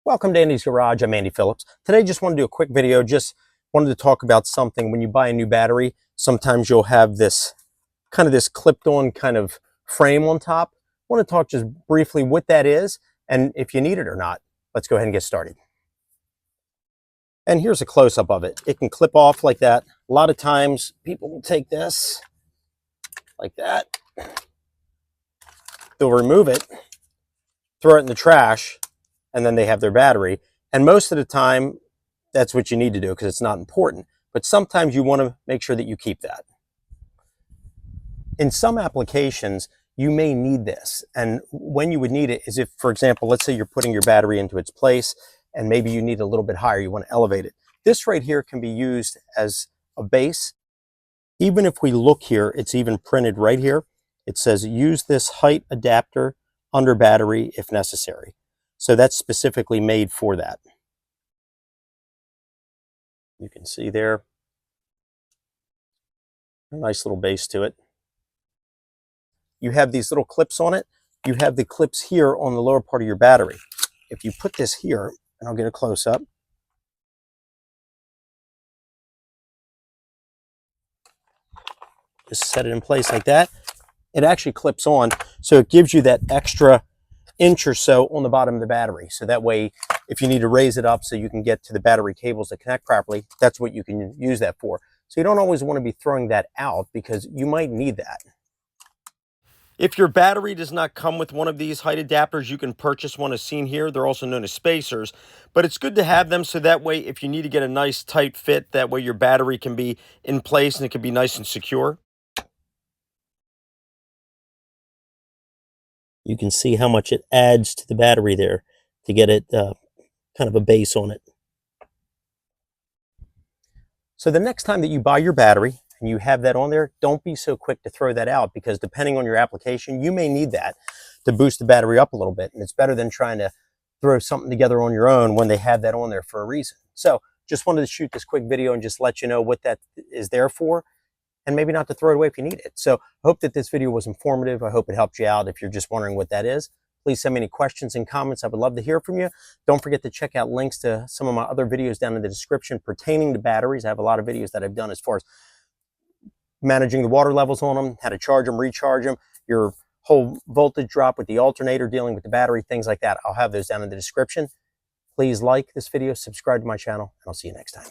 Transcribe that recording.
Welcome to Andy's Garage. I'm Andy Phillips. Today just want to do a quick video. Just wanted to talk about something. When you buy a new battery, sometimes you'll have this clipped on kind of frame on top. I want to talk just briefly what that is and if you need it or not. Let's go ahead and get started. And here's a close-up of it. It can clip off like that. A lot of times people will take this like that. They'll remove it, throw it in the trash, and then they have their battery. And most of the time, that's what you need to do because it's not important. But sometimes you want to make sure that you keep that. In some applications, you may need this. And when you would need it is if, for example, let's say you're putting your battery into its place and maybe you need it a little bit higher, you want to elevate it. This right here can be used as a base. Even if we look here, it's even printed right here. It says use this height adapter under battery if necessary. So that's specifically made for that. You can see there, a nice little base to it. You have these little clips on it. You have the clips here on the lower part of your battery. If you put this here, and I'll get a close up. Just set it in place like that. It actually clips on, so it gives you that extra inch or so on the bottom of the battery. So that way, if you need to raise it up so you can get to the battery cables that connect properly, that's what you can use that for. So you don't always want to be throwing that out because you might need that. If your battery does not come with one of these height adapters, you can purchase one as seen here. They're also known as spacers, but it's good to have them so that way if you need to get a nice tight fit, that way your battery can be in place and it can be nice and secure. You can see how much it adds to the battery there to get it kind of a base on it. So the next time that you buy your battery and you have that on there, don't be so quick to throw that out because depending on your application, you may need that to boost the battery up a little bit. And it's better than trying to throw something together on your own when they have that on there for a reason. So just wanted to shoot this quick video and just let you know what that is there for, and maybe not to throw it away if you need it. So I hope that this video was informative. I hope it helped you out. If you're just wondering what that is, please send me any questions and comments. I would love to hear from you. Don't forget to check out links to some of my other videos down in the description pertaining to batteries. I have a lot of videos that I've done as far as managing the water levels on them, how to charge them, recharge them, your whole voltage drop with the alternator, dealing with the battery, things like that. I'll have those down in the description. Please like this video, subscribe to my channel, and I'll see you next time.